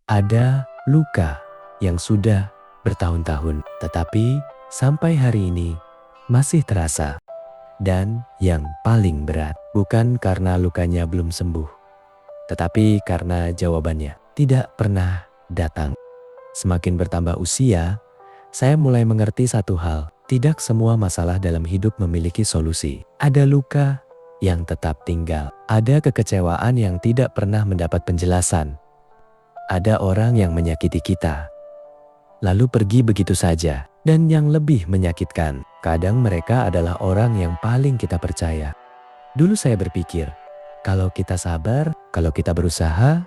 Ada luka yang sudah bertahun-tahun, tetapi sampai hari ini masih terasa. Dan yang paling berat, bukan karena lukanya belum sembuh, tetapi karena jawabannya tidak pernah datang. Semakin bertambah usia, saya mulai mengerti satu hal. Tidak semua masalah dalam hidup memiliki solusi. Ada luka yang tetap tinggal. Ada kekecewaan yang tidak pernah mendapat penjelasan. Ada orang yang menyakiti kita, lalu pergi begitu saja. Dan yang lebih menyakitkan, kadang mereka adalah orang yang paling kita percaya. Dulu saya berpikir, kalau kita sabar, kalau kita berusaha,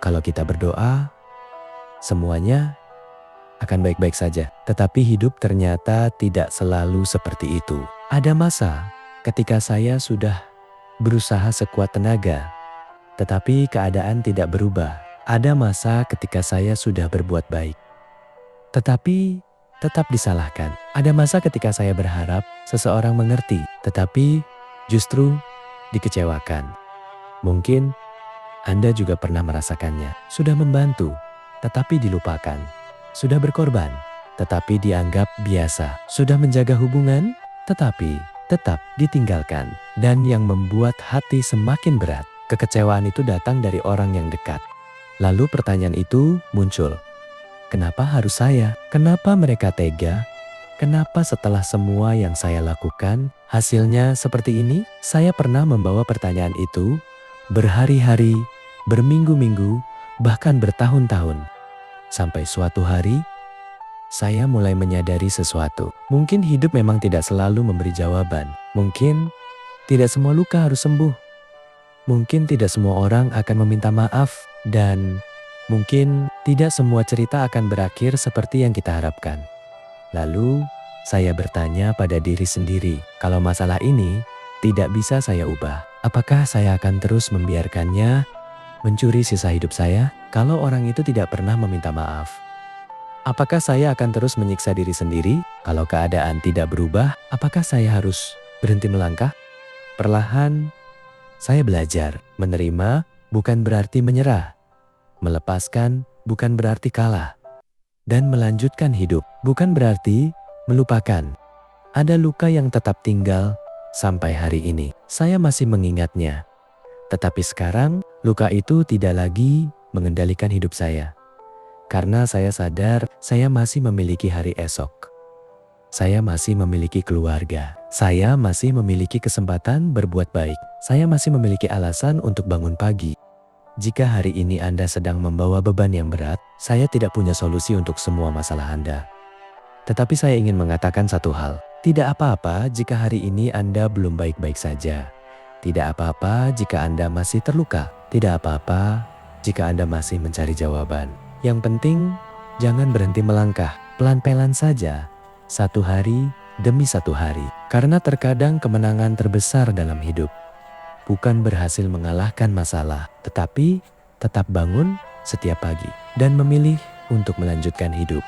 kalau kita berdoa, semuanya akan baik-baik saja. Tetapi hidup ternyata tidak selalu seperti itu. Ada masa ketika saya sudah berusaha sekuat tenaga, tetapi keadaan tidak berubah. Ada masa ketika saya sudah berbuat baik, tetapi tetap disalahkan. Ada masa ketika saya berharap seseorang mengerti, tetapi justru dikecewakan. Mungkin Anda juga pernah merasakannya. Sudah membantu, tetapi dilupakan. Sudah berkorban, tetapi dianggap biasa. Sudah menjaga hubungan, tetapi tetap ditinggalkan. Dan yang membuat hati semakin berat, kekecewaan itu datang dari orang yang dekat. Lalu pertanyaan itu muncul. Kenapa harus saya? Kenapa mereka tega? Kenapa setelah semua yang saya lakukan, hasilnya seperti ini? Saya pernah membawa pertanyaan itu berhari-hari, berminggu-minggu, bahkan bertahun-tahun. Sampai suatu hari, saya mulai menyadari sesuatu. Mungkin hidup memang tidak selalu memberi jawaban. Mungkin tidak semua luka harus sembuh. Mungkin tidak semua orang akan meminta maaf. Dan mungkin tidak semua cerita akan berakhir seperti yang kita harapkan. Lalu, saya bertanya pada diri sendiri, kalau masalah ini tidak bisa saya ubah, apakah saya akan terus membiarkannya mencuri sisa hidup saya? Kalau orang itu tidak pernah meminta maaf, apakah saya akan terus menyiksa diri sendiri? Kalau keadaan tidak berubah, apakah saya harus berhenti melangkah? Perlahan, saya belajar menerima bukan berarti menyerah, melepaskan bukan berarti kalah, dan melanjutkan hidup bukan berarti melupakan. Ada luka yang tetap tinggal sampai hari ini. Saya masih mengingatnya. Tetapi sekarang, luka itu tidak lagi mengendalikan hidup saya. Karena saya sadar saya masih memiliki hari esok. Saya masih memiliki keluarga. Saya masih memiliki kesempatan berbuat baik. Saya masih memiliki alasan untuk bangun pagi. Jika hari ini Anda sedang membawa beban yang berat, saya tidak punya solusi untuk semua masalah Anda. Tetapi saya ingin mengatakan satu hal. Tidak apa-apa jika hari ini Anda belum baik-baik saja. Tidak apa-apa jika Anda masih terluka. Tidak apa-apa jika Anda masih mencari jawaban. Yang penting, jangan berhenti melangkah. Pelan-pelan saja, satu hari demi satu hari. Karena terkadang kemenangan terbesar dalam hidup bukan berhasil mengalahkan masalah, tetapi tetap bangun setiap pagi dan memilih untuk melanjutkan hidup.